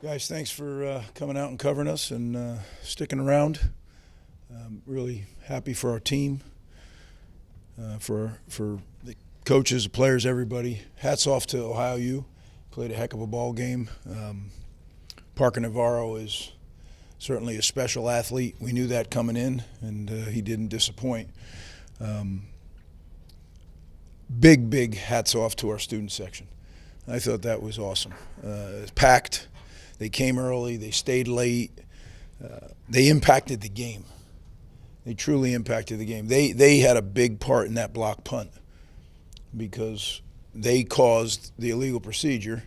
Guys, thanks for coming out and covering us and sticking around. Really happy for our team, for the coaches, the players, everybody. Hats off to Ohio U. Played a heck of a ball game. Parker Navarro is certainly a special athlete. We knew that coming in, and he didn't disappoint. Big hats off to our student section. I thought that was awesome. It was packed. They came early. They stayed late. They impacted the game. They truly impacted the game. They had a big part in that block punt because they caused the illegal procedure,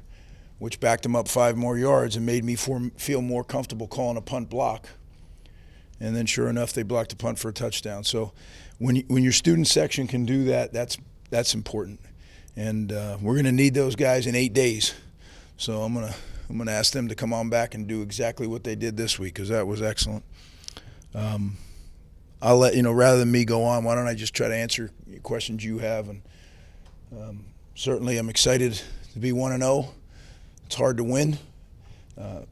which backed them up 5 more yards and made me feel more comfortable calling a punt block. And then sure enough, they blocked a punt for a touchdown. So when your student section can do that, that's important. And we're going to need those guys in 8 days. So I'm gonna ask them to come on back and do exactly what they did this week because that was excellent. I'll let you know, rather than me go on, why don't I just try to answer questions you have. And certainly I'm excited to be 1-0. It's hard to win.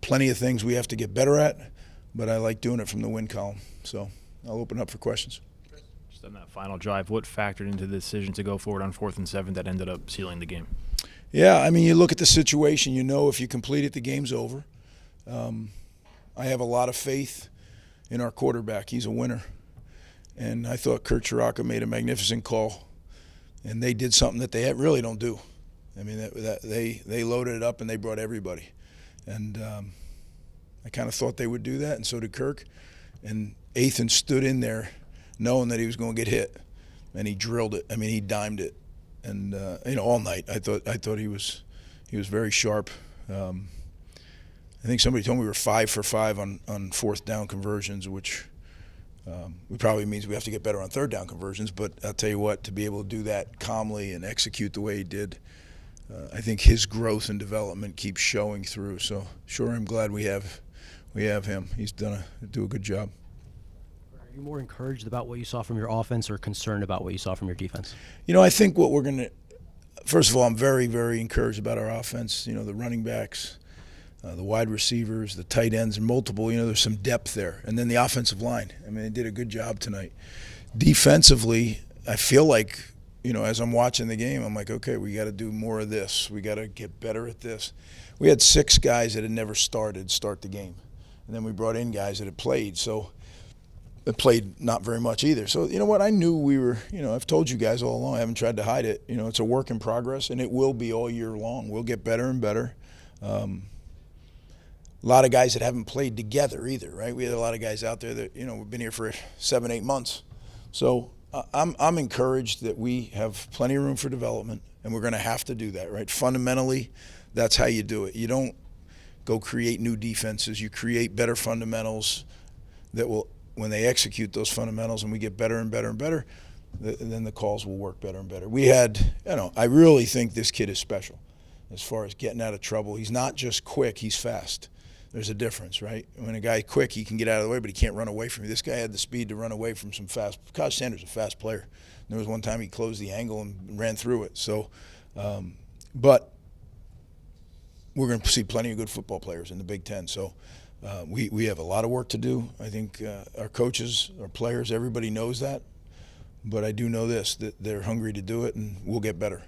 Plenty of things we have to get better at, but I like doing it from the win column. So I'll open up for questions. Just on that final drive, what factored into the decision to go forward on 4th and 7 that ended up sealing the game? Yeah, I mean, you look at the situation, you know if you complete it, the game's over. I have a lot of faith in our quarterback. He's a winner. And I thought Kurt Chiraka made a magnificent call. And they did something that they really don't do. I mean, they loaded it up and they brought everybody. And I kind of thought they would do that, and so did Kirk. And Ethan stood in there knowing that he was going to get hit. And he drilled it. I mean, he dimed it. And all night I thought he was very sharp. I think somebody told me we were 5 for 5 on 4th down conversions, which probably means we have to get better on 3rd down conversions. But I'll tell you what, to be able to do that calmly and execute the way he did, I think his growth and development keeps showing through. So sure, I'm glad we have him. He's do a good job. Are you more encouraged about what you saw from your offense or concerned about what you saw from your defense? I think what we're going to – first of all, I'm very, very encouraged about our offense. The running backs, the wide receivers, the tight ends, and multiple. There's some depth there. And then the offensive line. I mean, they did a good job tonight. Defensively, I feel like, as I'm watching the game, I'm like, okay, we got to do more of this. We got to get better at this. We had 6 guys that had never start the game. And then we brought in guys that had played. So – that played not very much either. So, you know what, I knew we were, I've told you guys all along, I haven't tried to hide it. It's a work in progress, and it will be all year long. We'll get better and better. A lot of guys that haven't played together either, right? We had a lot of guys out there that, we've been here for 7-8 months. So I'm encouraged that we have plenty of room for development, and we're going to have to do that, right? Fundamentally, that's how you do it. You don't go create new defenses. You create better fundamentals that will, when they execute those fundamentals and we get better and better and better, then the calls will work better and better. We had, I really think this kid is special as far as getting out of trouble. He's not just quick, he's fast. There's a difference, right? When a guy's quick, he can get out of the way, but he can't run away from you. This guy had the speed to run away from some fast. Kyle Sanders is a fast player. And there was one time he closed the angle and ran through it. So, but we're going to see plenty of good football players in the Big Ten. So, we have a lot of work to do. I think our coaches, our players, everybody knows that. But I do know this, that they're hungry to do it, and we'll get better.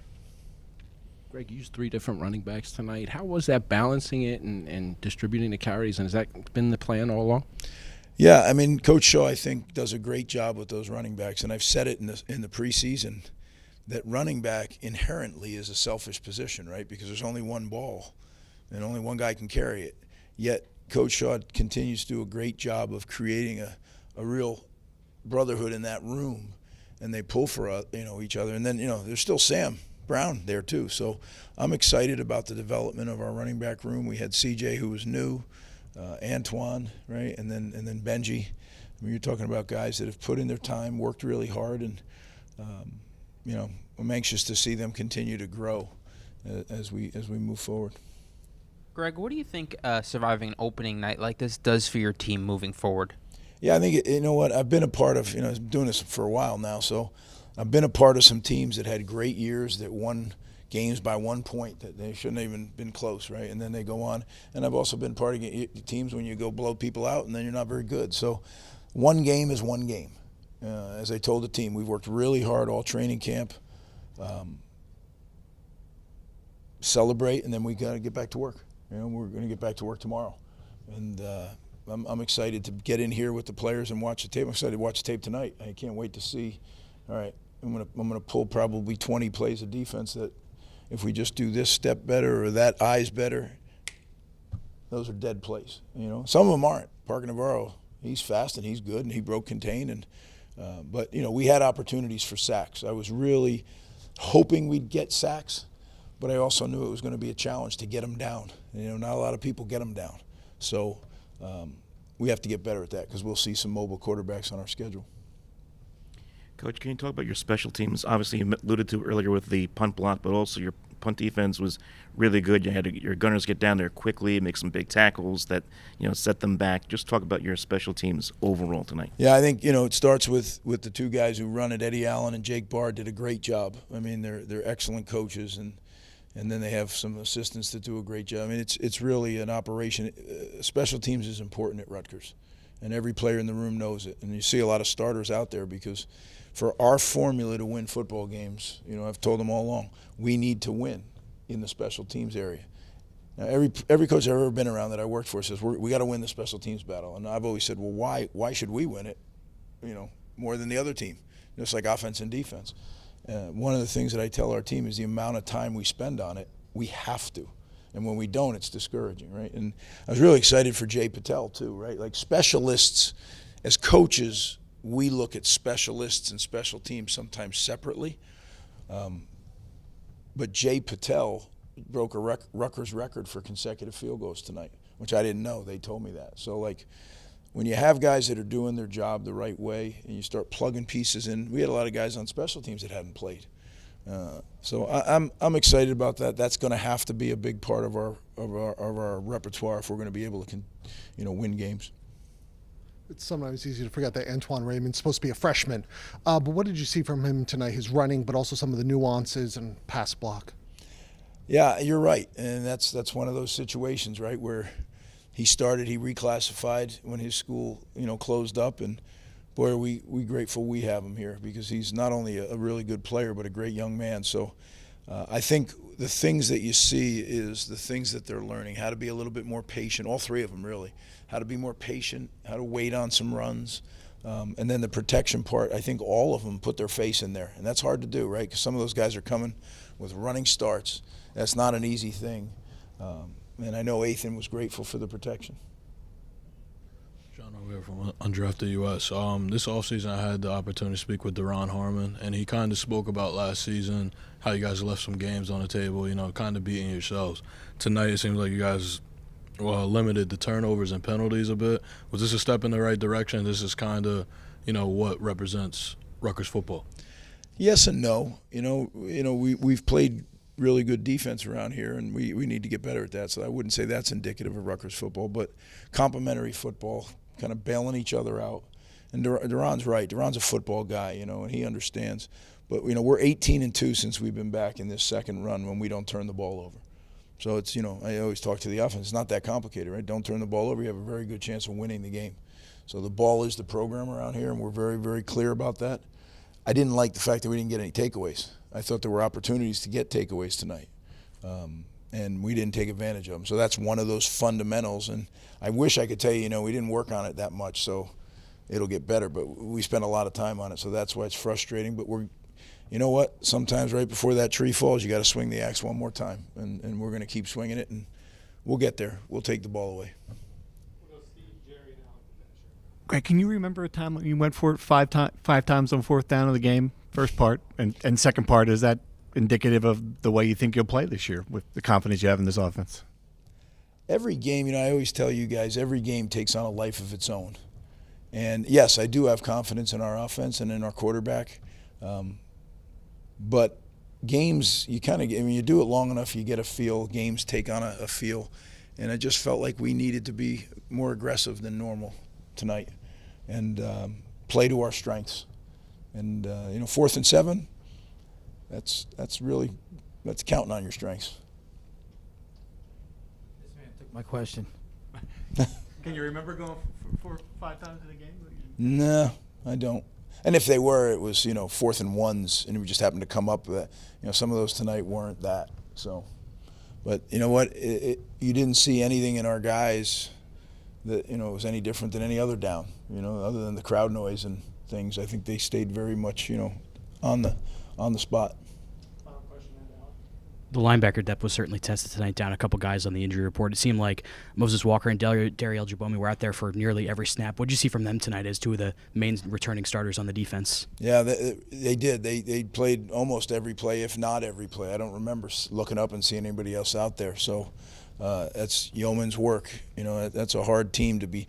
Greg, you used 3 different running backs tonight. How was that balancing it and distributing the carries, and has that been the plan all along? Yeah, I mean, Coach Shaw, I think, does a great job with those running backs. And I've said it in the preseason that running back inherently is a selfish position, right? Because there's only one ball, and only one guy can carry it. Yet Coach Shaw continues to do a great job of creating a real brotherhood in that room, and they pull for each other. And then there's still Sam Brown there too. So I'm excited about the development of our running back room. We had CJ, who was new, Antoine, right, and then Benji. I mean, you're talking about guys that have put in their time, worked really hard, and I'm anxious to see them continue to grow as we move forward. Greg, what do you think surviving an opening night like this does for your team moving forward? Yeah, I think, I've been a part of, I'm doing this for a while now, so I've been a part of some teams that had great years that won games by 1 point that they shouldn't have even been close, right? And then they go on. And I've also been part of teams when you go blow people out and then you're not very good. So one game is one game. As I told the team, we've worked really hard all training camp. Celebrate, and then we got to get back to work. We're going to get back to work tomorrow. And I'm excited to get in here with the players and watch the tape. I'm excited to watch the tape tonight. I can't wait to see. All right, I'm gonna pull probably 20 plays of defense that if we just do this step better or that eye's better, those are dead plays. Some of them aren't. Parker Navarro, he's fast and he's good and he broke contain. And but we had opportunities for sacks. I was really hoping we'd get sacks, but I also knew it was going to be a challenge to get them down. Not a lot of people get them down. So we have to get better at that because we'll see some mobile quarterbacks on our schedule. Coach, can you talk about your special teams? Obviously, you alluded to earlier with the punt block, but also your punt defense was really good. You had your gunners get down there quickly, make some big tackles that set them back. Just talk about your special teams overall tonight. Yeah, I think it starts with the two guys who run it. Eddie Allen and Jake Barr did a great job. I mean, they're excellent coaches, and then they have some assistants that do a great job. I mean, it's really an operation. Special teams is important at Rutgers, and every player in the room knows it. And you see a lot of starters out there because for our formula to win football games, I've told them all along, we need to win in the special teams area. Now, every coach I've ever been around that I worked for says we got to win the special teams battle, and I've always said, well, why should we win it? More than the other team, just like offense and defense. One of the things that I tell our team is the amount of time we spend on it, we have to. And when we don't, it's discouraging, right? And I was really excited for Jay Patel, too, right? Like specialists, as coaches, we look at specialists and special teams sometimes separately. But Jay Patel broke a Rutgers record for consecutive field goals tonight, which I didn't know. They told me that. So, when you have guys that are doing their job the right way and you start plugging pieces in, we had a lot of guys on special teams that hadn't played. So I'm excited about that. That's going to have to be a big part of our repertoire if we're going to be able to win games. It's sometimes easy to forget that Antoine Raymond's supposed to be a freshman. But what did you see from him tonight? His running, but also some of the nuances and pass block. Yeah, you're right, and that's one of those situations, right, where he reclassified when his school, closed up, and boy, are we grateful we have him here because he's not only a really good player but a great young man. So I think the things that you see is the things that they're learning, how to be a little bit more patient, all three of them really, how to be more patient, how to wait on some runs, and then the protection part. I think all of them put their face in there, and that's hard to do, right, because some of those guys are coming with running starts. That's not an easy thing. And I know Athan was grateful for the protection. Schiano here from Undrafted US. This offseason I had the opportunity to speak with Deron Harmon, and he kind of spoke about last season, how you guys left some games on the table, kind of beating yourselves. Tonight it seems like you guys limited the turnovers and penalties a bit. Was this a step in the right direction? This is kind of, what represents Rutgers football. Yes and no. We've played really good defense around here, and we need to get better at that. So I wouldn't say that's indicative of Rutgers football, but complementary football, kind of bailing each other out. And Duran's right. Duran's a football guy, and he understands. But, we're 18-2 since we've been back in this second run when we don't turn the ball over. So it's, I always talk to the offense. It's not that complicated, right? Don't turn the ball over. You have a very good chance of winning the game. So the ball is the program around here, and we're very, very clear about that. I didn't like the fact that we didn't get any takeaways. I thought there were opportunities to get takeaways tonight, and we didn't take advantage of them. So that's one of those fundamentals, and I wish I could tell you, we didn't work on it that much, so it'll get better, but we spent a lot of time on it, so that's why it's frustrating. But you know what? Sometimes right before that tree falls, you got to swing the axe one more time, and we're going to keep swinging it, and we'll get there. We'll take the ball away. Greg, can you remember a time when you went for it five times on fourth down of the game, first part, and second part, is that indicative of the way you think you'll play this year with the confidence you have in this offense? Every game, I always tell you guys, every game takes on a life of its own. And, yes, I do have confidence in our offense and in our quarterback. But games, you do it long enough, you get a feel. Games take on a feel. And I just felt like we needed to be more aggressive than normal tonight and play to our strengths. And, 4th and 7, that's really That's counting on your strengths. This man took my question. Can you remember going 4 or 5 times in a game? No, I don't. And if they were, it was, 4th and 1s, and we just happened to come up with that. Some of those tonight weren't that. So, but you know what? You didn't see anything in our guys that, was any different than any other down, other than the crowd noise and things. I think they stayed very much, on the spot. The linebacker depth was certainly tested tonight, down a couple guys on the injury report. It seemed like Moses Walker and Dariel Jabomi were out there for nearly every snap. What did you see from them tonight as two of the main returning starters on the defense? Yeah, they did. They played almost every play, if not every play. I don't remember looking up and seeing anybody else out there. So that's yeoman's work. That's a hard team to be.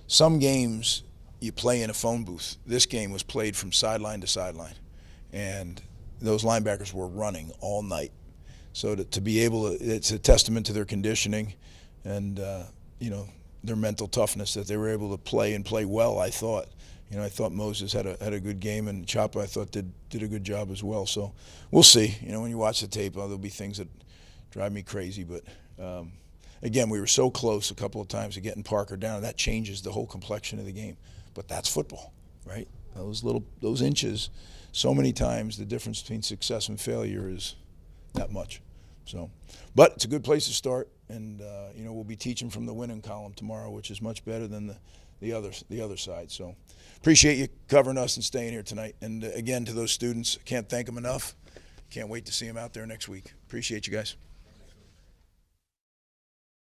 Some games you play in a phone booth. This game was played from sideline to sideline, and those linebackers were running all night. So to be able to, it's a testament to their conditioning and, their mental toughness that they were able to play well, I thought. I thought Moses had a good game, and Chapa, I thought, did a good job as well. So we'll see. When you watch the tape, there'll be things that drive me crazy. But, again, we were so close a couple of times to getting Parker down. That changes the whole complexion of the game. But that's football, right? Those inches, so many times the difference between success and failure is that much. So, but it's a good place to start, and we'll be teaching from the winning column tomorrow, which is much better than the other side. So, appreciate you covering us and staying here tonight. And again, to those students, can't thank them enough. Can't wait to see them out there next week. Appreciate you guys.